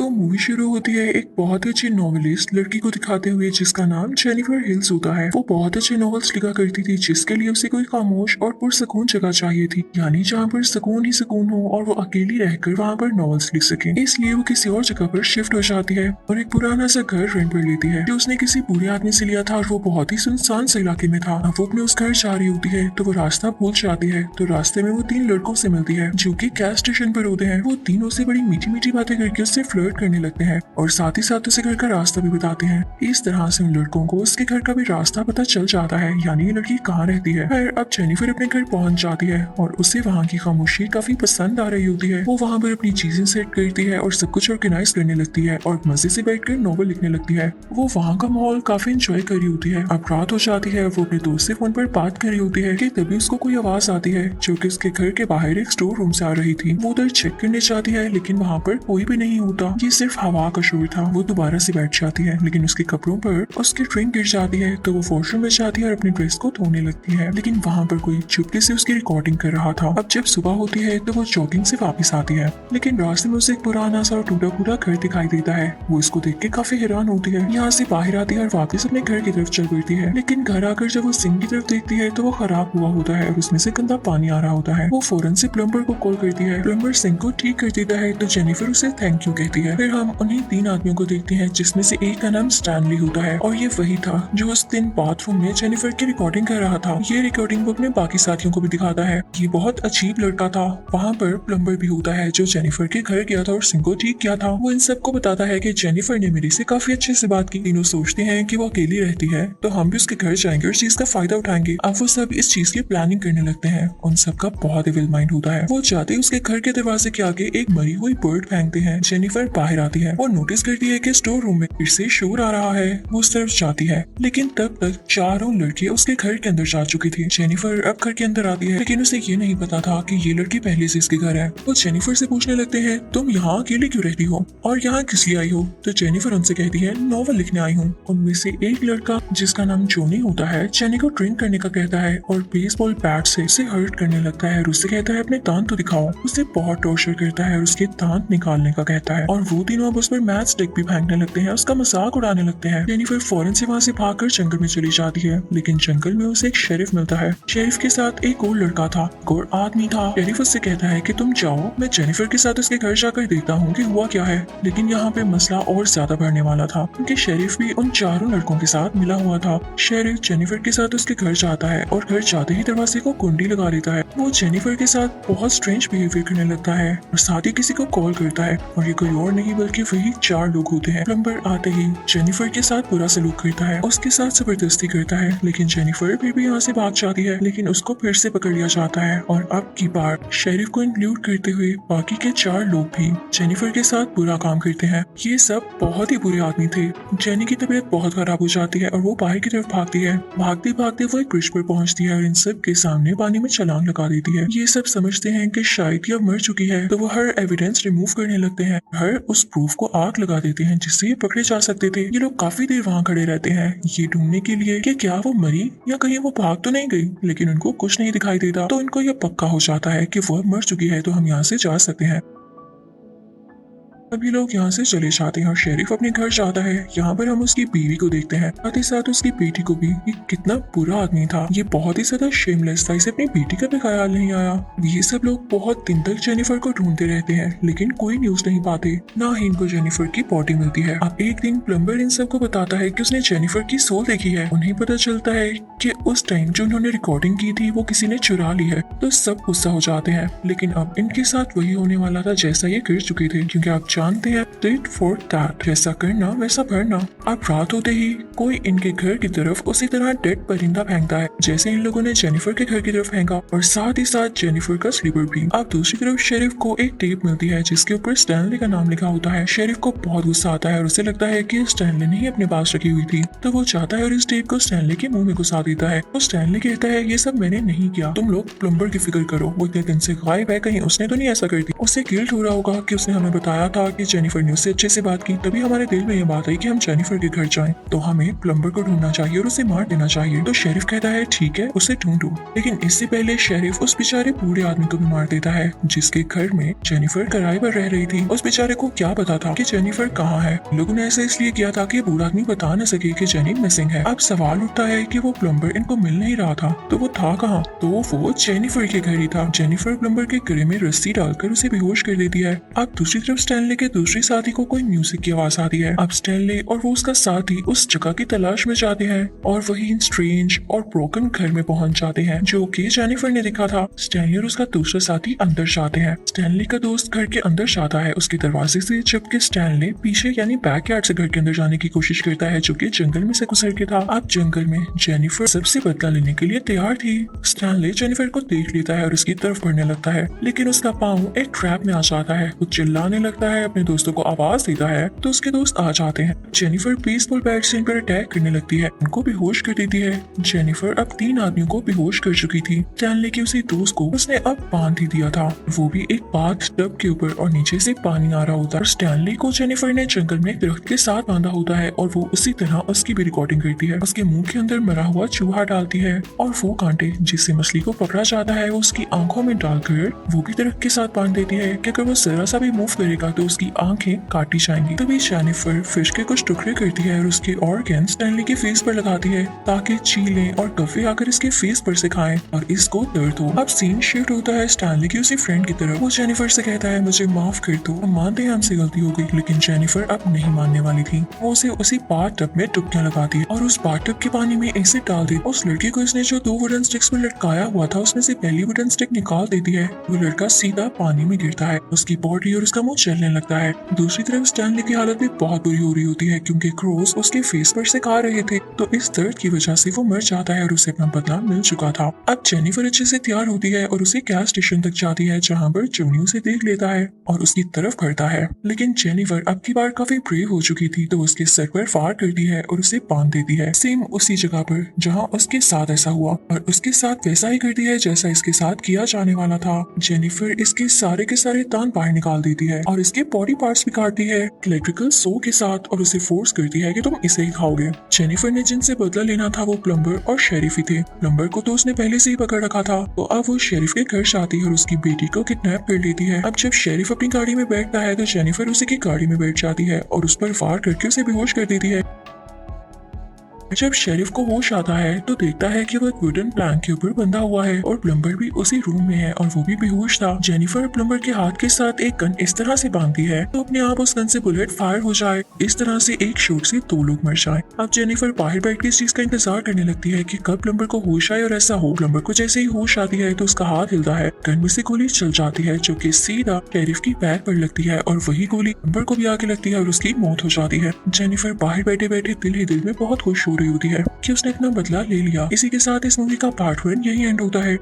तो मूवी शुरू होती है एक बहुत ही अच्छी नॉवेलिस्ट लड़की को दिखाते हुए जिसका नाम जेनिफर हिल्स होता है। वो बहुत अच्छे नॉवेल्स लिखा करती थी जिसके लिए उसे कोई खामोश और पुरसकून जगह चाहिए थी, यानी जहाँ पर सुकून ही सुकून हो और वो अकेली रहकर वहाँ पर नॉवेल्स लिख सके। इसलिए वो किसी और जगह पर शिफ्ट हो जाती है और एक पुराना सा घर रेंट पर लेती है जो उसने किसी बूढ़े आदमी से लिया था और वो बहुत ही सुनसान से इलाके में था। अब वो अपने उस घर जा रही होती है तो वो रास्ता भूल जाती है। तो रास्ते में वो 3 लड़कों से मिलती है जो कि गैस स्टेशन पर होते हैं। वो तीनों से बड़ी मीठी मीठी बातें करके उससे फ्लर्ट करने लगते हैं और साथ ही साथ उसे घर का रास्ता भी बताते हैं। इस तरह से उन लड़कों को उसके घर का भी रास्ता पता चल जाता है, यानी ये लड़की कहाँ रहती है। फिर अब जेनिफर अपने घर पहुंच जाती है और उसे वहाँ की खामोशी काफी पसंद आ रही होती है। वो वहाँ पर अपनी चीजें सेट करती है और सब कुछ ऑर्गेनाइज करने लगती है और मजे से बैठकर नॉवल लिखने लगती है। वो वहाँ का माहौल काफी इंजॉय कर रही होती है। अब रात हो जाती है, वो अपने दोस्त से फोन पर बात कर रही होती है कि तभी उसको कोई आवाज आती है जो कि उसके घर के बाहर एक स्टोर रूम से आ रही थी। वो उधर चेक करने जाती है लेकिन वहाँ पर कोई भी नहीं होता, ये सिर्फ हवा का शोर था। वो दोबारा से बैठ जाती है लेकिन उसके कपड़ों पर उसकी ड्रिंक गिर जाती है तो वो वॉशरूम में जाती है और अपनी ड्रेस को धोने लगती है, लेकिन वहाँ पर कोई चुपके से उसकी रिकॉर्डिंग कर रहा था। अब जब सुबह होती है तो वो जॉगिंग से वापस आती है लेकिन रास्ते में उसे एक पुराना सा और टूटा फूटा घर दिखाई देता है। वो इसको देख के काफी हैरान होती है। यहाँ से बाहर आती है और वापस अपने घर की तरफ चल पड़ती है, लेकिन घर आकर जब वो सिंक की तरफ देखती है तो वो खराब हुआ होता है और उसमें से गंदा पानी आ रहा होता है। वो फौरन से प्लम्बर को कॉल करती है। प्लम्बर सिंक को ठीक कर देता है तो जेनिफर उसे थैंक यू कहती है। फिर हम उन्हीं 3 आदमियों को देखते हैं जिसमें से एक का नाम स्टैनली होता है और ये वही था जो उस दिन बाथरूम में जेनिफर की रिकॉर्डिंग कर रहा था। ये रिकॉर्डिंग वो अपने बाकी साथियों को भी दिखाता है। ये बहुत अजीब लड़का था। वहाँ पर प्लम्बर भी होता है जो जेनिफर के घर गया था और सिंक को ठीक किया था। वो इन सबको बताता है कि जेनिफर ने मेरे से काफी अच्छे से बात की। तीनों सोचते हैं कि वो अकेली रहती है तो हम भी उसके घर जाएंगे और चीज का फायदा उठाएंगे। अब वो सब इस चीज की प्लानिंग करने लगते हैं। उन सबका बहुत ही विल माइंड होता है। वो जाते ही उसके घर के दरवाजे के आगे एक मरी हुई बर्ड फेंकते हैं। जेनिफर बाहर आती है। वो नोटिस करती है कि स्टोर रूम में फिर से शोर आ रहा है। वो उस तरफ जाती है लेकिन तब तक चारों लड़कियां उसके घर के अंदर जा चुकी थी। जेनिफर अब घर के अंदर आती है लेकिन उसे ये नहीं पता था कि ये लड़की पहले से इसके घर है। वो जेनिफर से पूछने लगते हैं तुम यहाँ अकेले क्यों रहती हो और यहाँ किस लिए आई हो। तो जेनिफर उनसे कहती है नॉवल लिखने आई हूँ। उनमें से एक लड़का जिसका नाम जोनी होता है जेनी को ड्रिंक करने का कहता है और बेसबॉल बैट से उसे हर्ट करने लगता है और उससे कहता है अपने दांत तो दिखाओ। उसे बहुत टॉर्चर करता है और उसके दांत निकालने का कहता है और वो तीनों अब उस पर मैच स्टिक भी फेंकने लगते हैं, उसका मजाक उड़ाने लगते हैं। जेनिफर फौरन से वहाँ से भागकर जंगल में चली जाती है लेकिन जंगल में उसे एक शेरिफ मिलता है। शेरिफ के साथ एक और लड़का था, एक और आदमी था। शेरिफ उससे कहता है कि तुम जाओ, मैं जेनिफर के साथ उसके घर जाकर देखता हूँ कि हुआ क्या है। लेकिन यहाँ पे मसला और ज्यादा बढ़ने वाला था क्योंकि शेरिफ भी उन चारों लड़कों के साथ मिला हुआ था। शेरिफ जेनिफर के साथ उसके घर जाता है और घर जाते ही दरवाजे को कुंडी लगा देता है। वो जेनिफर के साथ बहुत स्ट्रेंज बिहेवियर करने लगता है और साथ ही किसी को कॉल करता है और ये कोई और नहीं बल्कि वही 4 लोग होते हैं। प्लम्बर आते ही जेनिफर के साथ बुरा सलूक करता है, उसके साथ जबरदस्ती करता है लेकिन जेनिफर फिर भी यहाँ से भाग जाती है लेकिन उसको फिर से पकड़ लिया जाता है और अब की बार शेरिफ को इंक्लूड करते हुए बाकी के 4 लोग भी जेनिफर के साथ बुरा काम करते हैं। ये सब बहुत ही बुरे आदमी थे। जेनी की तबीयत बहुत खराब हो जाती है और वो बाहर की तरफ भागती है। भागते भागते वो एक ब्रिज पर पहुंचती है और इन सब के सामने पानी में छलांग लगा देती है। ये सब समझते हैं कि शायद ये मर चुकी है तो वो हर एविडेंस रिमूव करने लगते हैं, हर उस प्रूफ को आग लगा देते हैं जिससे ये पकड़े जा सकते थे। ये लोग काफी देर वहाँ खड़े रहते हैं ये ढूंढने के लिए कि क्या वो मरी या कहीं वो भाग तो नहीं गई, लेकिन उनको कुछ नहीं दिखाई देता। तो इनको ये पक्का हो जाता है कि वो मर चुकी है तो हम यहाँ से जा सकते हैं। सभी लोग यहाँ से चले जाते हैं और शेरिफ अपने घर जाता है। यहाँ पर हम उसकी बीवी को देखते हैं, साथ ही साथ उसकी बेटी को भी। ये कितना बुरा आदमी था, ये बहुत ही ज्यादा शेमलेस था, इसे अपनी बेटी का भी ख्याल नहीं आया। ये सब लोग बहुत दिन तक जेनिफर को ढूंढते रहते हैं लेकिन कोई न्यूज नहीं पाते, ना ही इनको जेनिफर की बॉडी मिलती है। अब एक दिन प्लम्बर इन सबको बताता है कि उसने जेनिफर की सोल देखी है। उन्हें पता चलता है कि उस टाइम जो उन्होंने रिकॉर्डिंग की थी वो किसी ने चुरा ली है। तो सब गुस्सा हो जाते हैं लेकिन अब इनके साथ वही होने वाला था जैसा ये कर चुके थे, क्योंकि आप जानते हैं tit for tat, जैसा करना वैसा भरना। अब रात होते ही कोई इनके घर की तरफ उसी तरह डेड परिंदा फेंकता है जैसे इन लोगों ने जेनिफर के घर की तरफ फेंका और साथ ही साथ जेनिफर का स्लीपर भी। अब दूसरी तरफ शेरिफ को एक टेप मिलती है जिसके ऊपर स्टैनली का नाम लिखा होता है। शेरिफ को बहुत गुस्सा आता है और उसे लगता है कि स्टैनली ने ही अपने पास रखी हुई थी, तो वो चाहता है और इस टेप को स्टैनली के मुंह में घुसा देता है। तो स्टैनली कहता है ये सब मैंने नहीं किया, तुम लोग प्लम्बर की फिक्र करो, वो इतने दिन से गायब है, कहीं उसने तो नहीं ऐसा कर दिया। उसे गिल्ट हो रहा होगा कि उसने हमें बताया था कि जेनिफर ने उससे अच्छे से बात की। तभी हमारे दिल में ये बात आई कि हम जेनिफर के घर जाएं, तो हमें प्लम्बर को ढूंढना चाहिए और उसे मार देना चाहिए। तो शेरिफ कहता है ठीक है, उसे ढूंढो। लेकिन इससे पहले शेरिफ उस बेचारे बूढ़े आदमी को भी मार देता है जिसके घर में जेनिफर किराए पर रह रही थी। उस बेचारे को क्या पता था कि जेनिफर कहाँ है। लोगों ने ऐसा इसलिए किया था कि बूढ़ा आदमी बता न सके कि जेनी मिसिंग है। अब सवाल उठता है कि वो प्लम्बर इनको मिल नहीं रहा था, तो वो था कहाँ? तो वो जेनिफर के घर ही था। जेनिफर प्लम्बर के गले में रस्सी डालकर उसे बेहोश कर देती है। अब दूसरी तरफ स्टैनले के दूसरे साथी को कोई म्यूजिक की आवाज आती है। अब स्टैनले और वो उसका साथी उस जगह की तलाश में जाते हैं और वही स्ट्रेंज और ब्रोकन घर में पहुंच जाते हैं जो कि जेनिफर ने देखा था। स्टैनले और उसका दूसरा साथी अंदर जाते हैं। स्टैनले का दोस्त घर के अंदर जाता है उसके दरवाजे से, जबकि स्टैनले पीछे यानी बैकयार्ड से घर के अंदर जाने की कोशिश करता है जो कि जंगल में से गुजर के था। अब जंगल में जेनिफर सबसे बदला लेने के लिए तैयार थी। स्टैनले जेनिफर को देख लेता है और उसकी तरफ बढ़ने लगता है, लेकिन उसका पाँव एक ट्रैप में आ जाता है। वो चिल्लाने लगता है, अपने दोस्तों को आवाज देता है, तो उसके दोस्त आ जाते हैं। जेनिफर बेसबॉल बैट से इन पर अटैक करने लगती है, उनको बेहोश कर देती है। जेनिफर अब 3 आदमियों को बेहोश कर चुकी थी। स्टैनले के उसी दोस्त को उसने अब बांध ही दिया था, वो भी एक बाथ टब के ऊपर, और नीचे से पानी आ रहा होता है। स्टैनले को जेनिफर ने जंगल में एक दरख्त के साथ बांधा होता है और वो उसी तरह उसकी भी रिकॉर्डिंग करती है। उसके मुंह के अंदर मरा हुआ चूहा डालती है और वो कांटे जिससे मछली को पकड़ा जाता है वो उसकी आंखों में डालकर वो भी दरख्त के साथ बांध देती है कि अगर वो जरा सा भी मूव करेगा तो उसकी आंखें काटी जाएंगी। तभी जेनिफर फिश के कुछ टुकड़े करती है और उसके ऑर्गन स्टैनली के फेस पर लगाती है ताकि चीलें और कौवे आकर इसके फेस पर से खाएं और इसको दर्द हो। अब सीन शिफ्ट होता है स्टैनली की उसी फ्रेंड की तरफ। वो जेनिफर से कहता है मुझे माफ कर दो, हम मानते हैं हमसे गलती हो गई। लेकिन जेनिफर अब नहीं मानने वाली थी। वो उसे उसी बाथ टब में डुबकियां लगाती है और उस बाथ टब के पानी में एसिड डाल देती है। उस लड़के को इसने जो 2 वुडन स्टिक्स पर लटकाया हुआ था उसमें से पहली वुडन स्टिक निकाल देती है। वो लड़का सीधा पानी में गिरता है, उसकी बॉडी और उसका मुंह जलने लगता है। दूसरी तरफ स्टैनली की हालत भी बहुत बुरी हो रही होती है क्योंकि क्रोस उसके फेस पर से खा रहे थे, तो इस दर्द की वजह से वो मर जाता है और उसे अपना बदला मिल चुका था। अब जेनिफर अच्छे से तैयार होती है और उसे गैस स्टेशन तक जाती है जहाँ पर जोनी उसे देख लेता है और उसकी तरफ करता है। लेकिन जेनिफर अब की बार काफी ब्रेव हो चुकी थी, तो उसके सर पर फायर करती है और उसे बांध देती है, सेम उसी जगह पर जहाँ उसके साथ ऐसा हुआ, और उसके साथ वैसा ही करती है जैसा इसके साथ किया जाने वाला था। जेनिफर इसके सारे के सारे तान बाहर निकाल देती है और इसके बॉडी पार्ट्स भी काटती है इलेक्ट्रिकल सो के साथ और उसे फोर्स करती है कि तुम इसे ही खाओगे। जेनिफर ने जिनसे बदला लेना था वो प्लम्बर और शेरिफ ही थे। प्लम्बर को तो उसने पहले से ही पकड़ रखा था, तो अब वो शेरिफ के घर जाती है और उसकी बेटी को किडनैप कर लेती है। अब जब शेरिफ अपनी गाड़ी में बैठता है तो जेनिफर उसी की गाड़ी में बैठ जाती है और उस पर फायर करके उसे बेहोश कर देती है। जब शेरिफ को होश आता है तो देखता है कि वो एक वुडन प्लैंक के ऊपर बंधा हुआ है और प्लम्बर भी उसी रूम में है और वो भी बेहोश था। जेनिफर प्लम्बर के हाथ के साथ एक गन इस तरह से बांधती है तो अपने आप उस गन से बुलेट फायर हो जाए, इस तरह से एक शॉट से 2 लोग मर जाए। अब जेनिफर बाहर बैठ के इस चीज का इंतजार करने लगती है कि कब प्लम्बर को होश आए और ऐसा हो। प्लम्बर को जैसे ही होश आती है तो उसका हाथ हिलता है, गन में से गोली चल जाती है जो कि सीधा शेरिफ की बैक पर लगती है और वही गोली प्लम्बर को भी आगे लगती है और उसकी मौत हो जाती है। जेनिफर बाहर बैठे बैठे दिल ही दिल में बहुत खुश हो रही होती है कि उसने अपना बदला ले लिया। इसी के साथ इस मूवी का पार्ट 1 यही एंड होता है।